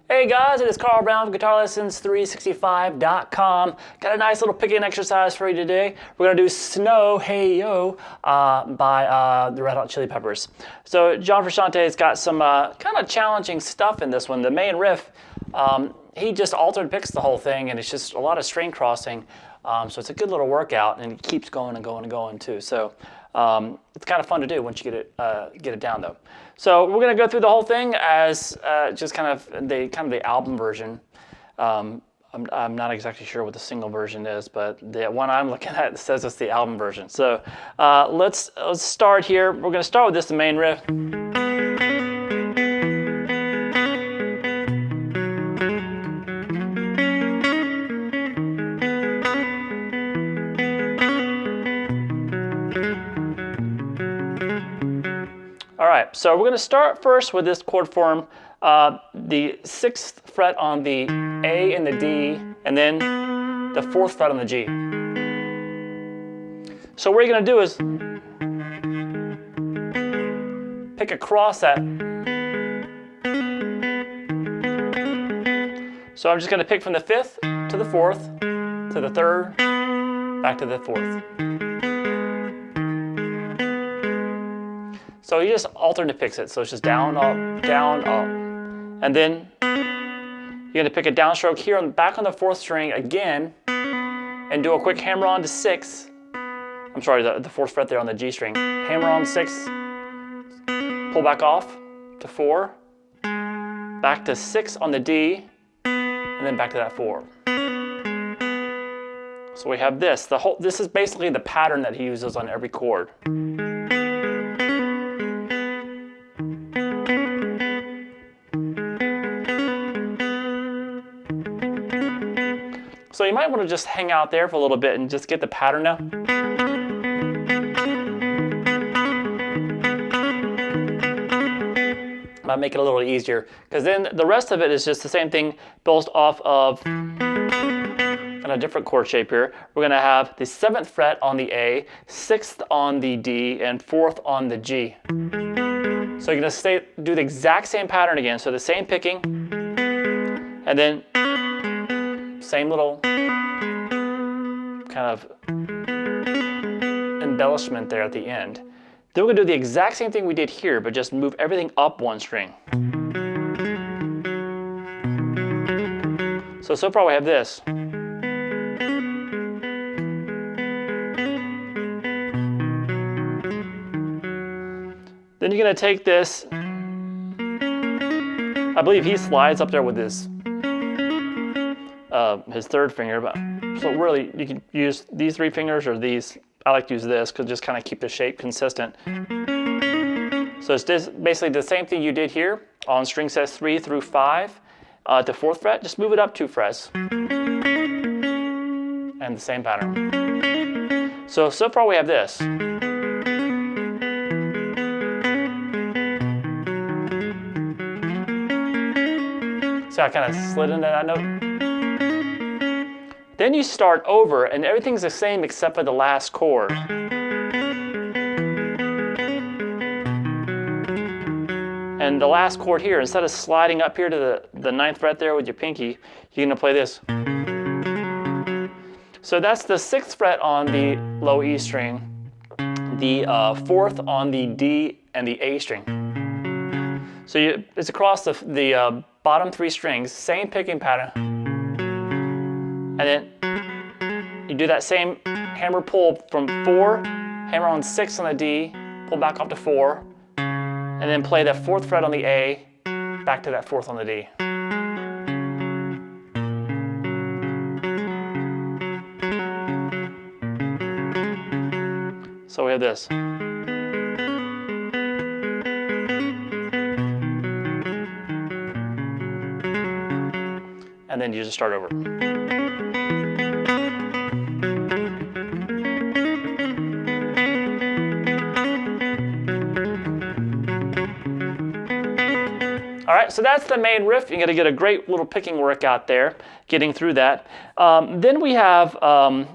Hey guys, it is Carl Brown from GuitarLessons365.com. Got a nice little picking exercise for you today. We're going to do Snow Hey Yo by the Red Hot Chili Peppers. So John Frusciante has got some kind of challenging stuff in this one. The main riff, he just altered picks the whole thing, and it's just a lot of string crossing. So it's a good little workout, and it keeps going and going and going too. So it's kind of fun to do once you get it down though. So we're going to go through the whole thing as just kind of the album version. I'm not exactly sure what the single version is, but the one I'm looking at says it's the album version. So let's start here. We're going to start with this, the main riff. All right, so we're going to start first with this chord form, the 6th fret on the A and the D, and then the 4th fret on the G. So what you're going to do is pick across that. So I'm just going to pick from the 5th to the 4th, to the 3rd, back to the 4th. So you just alternate picks it. So it's just down, up, down, up. And then you're going to pick a downstroke here back on the 4th string again and do a quick hammer on to 6. I'm sorry, the 4th fret there on the G string. Hammer on 6, pull back off to 4, back to 6 on the D, and then back to that 4. So we have this. This is basically the pattern that he uses on every chord. So you might want to just hang out there for a little bit and just get the pattern now. Might make it a little easier, because then the rest of it is just the same thing built off of in a different chord shape here. We're going to have the 7th fret on the A, 6th on the D, and 4th on the G. So you're going to do the exact same pattern again. So the same picking, and then same little kind of embellishment there at the end. Then we're going to do the exact same thing we did here, but just move everything up one string. So far we have this. Then you're going to take this, I believe he slides up there with his 3rd finger, but so really you can use these 3 fingers or these. I like to use this because just kind of keep the shape consistent. So it's basically the same thing you did here on string sets 3 through 5 to 4th fret. Just move it up 2 frets, and the same pattern. So far we have this. So I kind of slid into that note. Then you start over, and everything's the same except for the last chord. And the last chord here, instead of sliding up here to the 9th fret there with your pinky, you're going to play this. So that's the 6th fret on the low E string, the 4th on the D and the A string. So it's across the bottom 3 strings, same picking pattern. And then you do that same hammer pull from 4, hammer on 6 on the D, pull back up to 4, and then play that 4th fret on the A, back to that 4th on the D. So we have this. And then you just start over. right, so that's the main riff. You're going to get a great little picking workout there, getting through that. Then we have,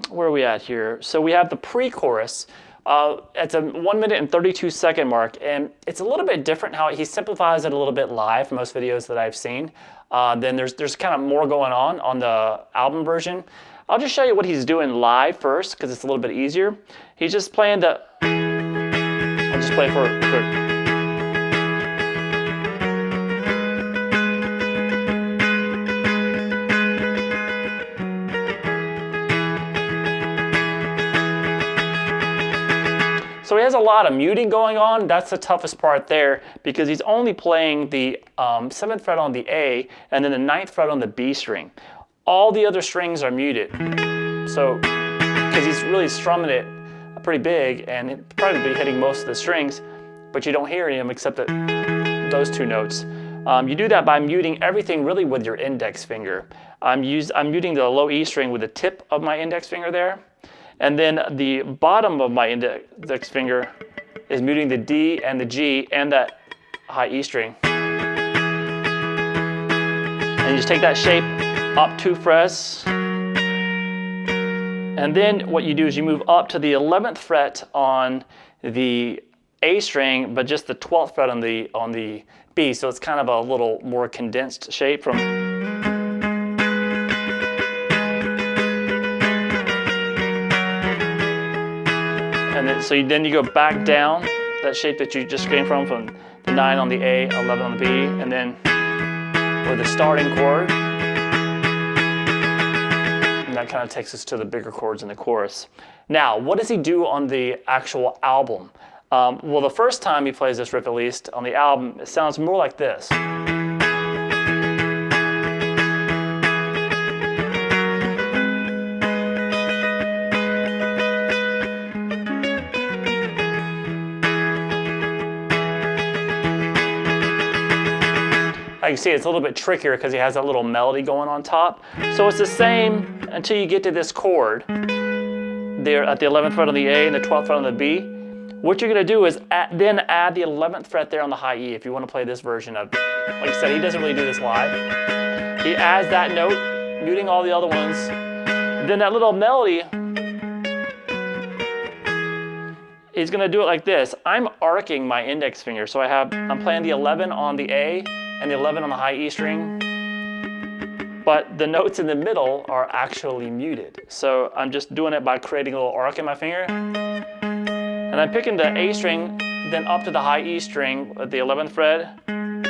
where are we at here? So we have the pre-chorus. It's a 1 minute and 32 second mark, and it's a little bit different how he simplifies it a little bit live for most videos that I've seen. Then there's kind of more going on the album version. I'll just show you what he's doing live first because it's a little bit easier. He's just playing the, I'll just play for quick. So he has a lot of muting going on. That's the toughest part there because he's only playing the 7th fret on the A and then the 9th fret on the B string. All the other strings are muted. So, because he's really strumming it pretty big and he'd probably be hitting most of the strings, but you don't hear any of them except those 2 notes. You do that by muting everything really with your index finger. I'm muting the low E string with the tip of my index finger there. And then the bottom of my index finger is muting the D and the G and that high E string. And you just take that shape up 2 frets. And then what you do is you move up to the 11th fret on the A string, but just the 12th fret on the B. So it's kind of a little more condensed shape from. And then, then you go back down that shape that you just came from the 9 on the A, 11 on the B, and then with the starting chord. And that kind of takes us to the bigger chords in the chorus. Now, what does he do on the actual album? Well, the first time he plays this riff, at least on the album, it sounds more like this. You see it's a little bit trickier because he has that little melody going on top. So it's the same until you get to this chord there at the 11th fret on the A and the 12th fret on the B. What you're going to do is then add the 11th fret there on the high E if you want to play this version of, like I said, he doesn't really do this live. He adds that note, muting all the other ones. Then that little melody, he's going to do it like this. I'm arcing my index finger. So I'm playing the 11 on the A and the 11 on the high E string, but the notes in the middle are actually muted. So I'm just doing it by creating a little arc in my finger. And I'm picking the A string, then up to the high E string at the 11th fret. And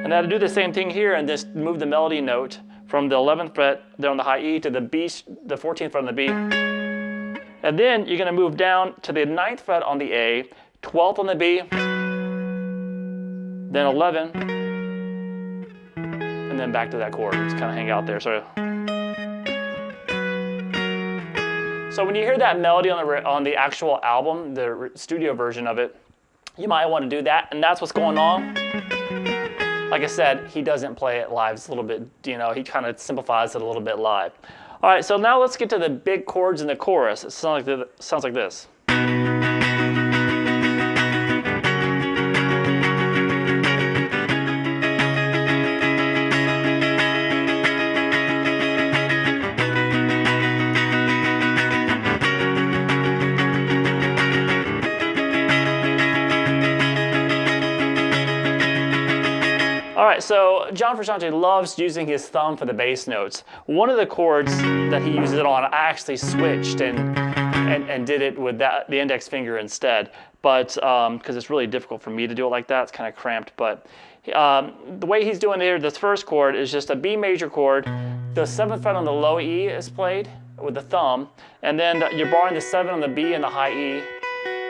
then I do the same thing here and just move the melody note from the 11th fret there on the high E to the B, the 14th fret on the B. And then you're gonna move down to the 9th fret on the A, 12th on the B, then 11, and then back to that chord. Just kind of hang out there. So when you hear that melody on the actual album, the studio version of it, you might want to do that, and that's what's going on. Like I said, he doesn't play it live. It's a little bit, he kind of simplifies it a little bit live. All right, so now let's get to the big chords in the chorus. It sounds like this. All right, so John Frusciante loves using his thumb for the bass notes. One of the chords that he uses it on, I actually switched and did it with the index finger instead. But because it's really difficult for me to do it like that, it's kind of cramped. But the way he's doing it here, this first chord is just a B major chord. The 7th fret on the low E is played with the thumb, and then you're barring the 7 on the B and the high E,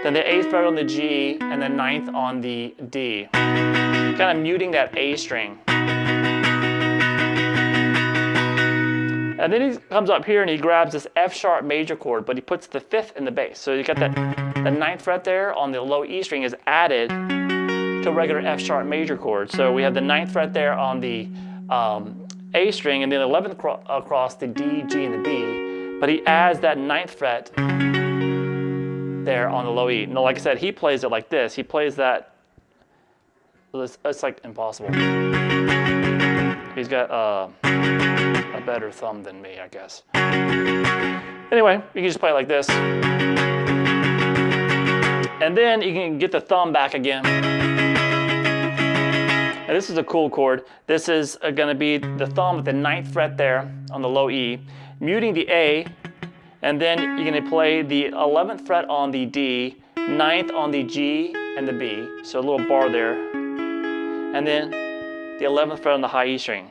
then the 8th fret on the G, and the 9th on the D. Kind of muting that A string. And then he comes up here and he grabs this F sharp major chord, but he puts the 5th in the bass. So you got the 9th fret there on the low E string is added to a regular F sharp major chord. So we have the 9th fret there on the A string and then 11th across the D, G, and the B. But he adds that 9th fret there on the low E. No, like I said, he plays it like this. He plays that. It's like impossible. He's got a better thumb than me, I guess. Anyway, you can just play it like this. And then you can get the thumb back again. And this is a cool chord. This is going to be the thumb at the 9th fret there on the low E, muting the A, and then you're going to play the 11th fret on the D, 9th on the G and the B, so a little bar there, and then the 11th fret on the high E string.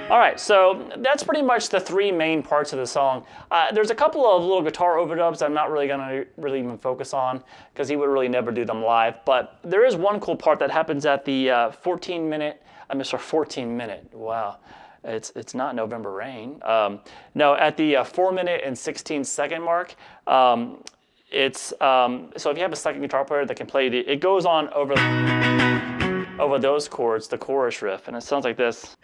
All right, so that's pretty much the 3 main parts of the song. There's a couple of little guitar overdubs I'm not really gonna even focus on because he would really never do them live. But there is one cool part that happens at the 14 minute. Wow, it's not November Rain. No, at the 4 minute and 16 second mark. So if you have a second guitar player that can play it goes on over those chords, the chorus riff, and it sounds like this.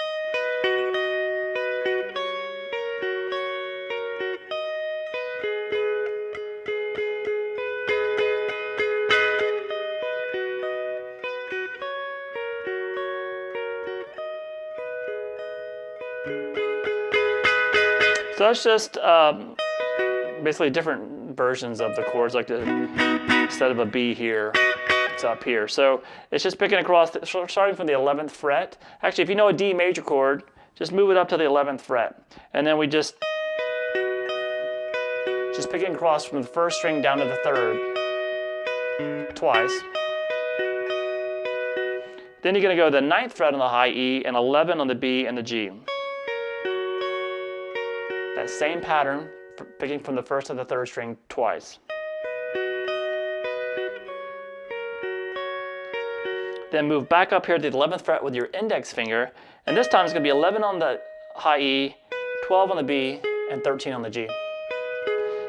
So that's just basically different versions of the chords, like instead of a B here, it's up here. So it's just picking across, starting from the 11th fret. Actually, if you know a D major chord, just move it up to the 11th fret. And then we just picking across from the 1st string down to the 3rd, twice. Then you're gonna go to the 9th fret on the high E and 11 on the B and the G. That same pattern, picking from the 1st to the 3rd string twice. Then move back up here to the 11th fret with your index finger, and this time it's going to be 11 on the high E, 12 on the B, and 13 on the G.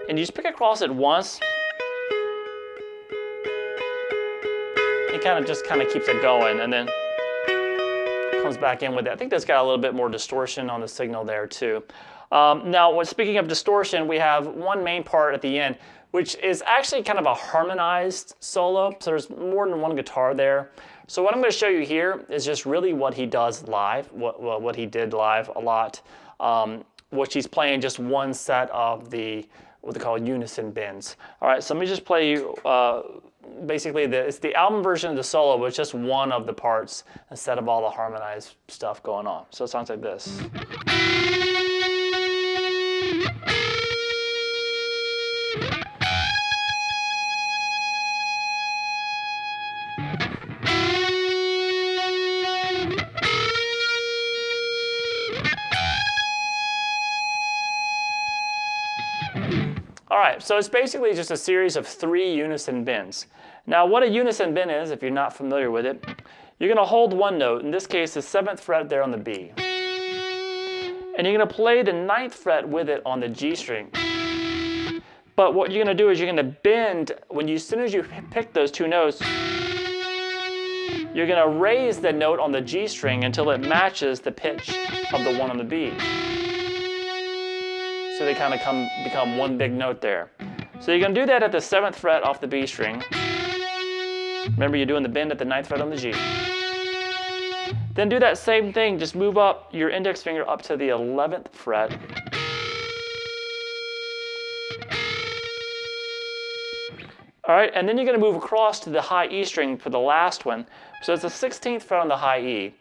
And you just pick across it once. It just kind of keeps it going, and then comes back in with it. I think that's got a little bit more distortion on the signal there too. Now, speaking of distortion, we have one main part at the end, which is actually kind of a harmonized solo. So there's more than one guitar there. So what I'm going to show you here is just really what he does live, what he did live a lot, which he's playing just one set of the, what they call unison bends. All right, so let me just play you, basically it's the album version of the solo, but it's just one of the parts instead of all the harmonized stuff going on. So it sounds like this. All right, so it's basically just a series of 3 unison bends. Now, what a unison bend is, if you're not familiar with it, you're going to hold one note, in this case the 7th fret there on the B. And you're going to play the 9th fret with it on the G string. But what you're going to do is you're going to bend, as soon as you pick those 2 notes, you're going to raise the note on the G string until it matches the pitch of the one on the B. So they kind of become one big note there. So you're going to do that at the 7th fret off the B string. Remember, you're doing the bend at the 9th fret on the G. Then do that same thing, just move up your index finger up to the 11th fret. All right, and then you're going to move across to the high E string for the last one. So it's the 16th fret on the high E,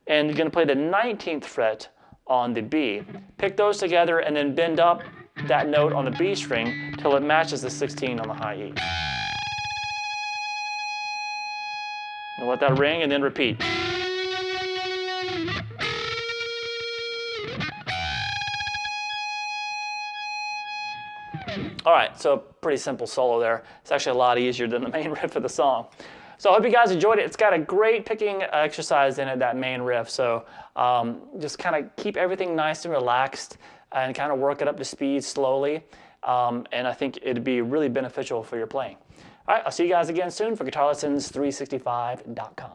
and you're going to play the 19th fret on the B. Pick those together and then bend up that note on the B string till it matches the 16 on the high E. And let that ring and then repeat. All right, so pretty simple solo there. It's actually a lot easier than the main riff of the song. So I hope you guys enjoyed it. It's got a great picking exercise in it, that main riff. So just kind of keep everything nice and relaxed and kind of work it up to speed slowly. And I think it'd be really beneficial for your playing. All right, I'll see you guys again soon for GuitarLessons365.com.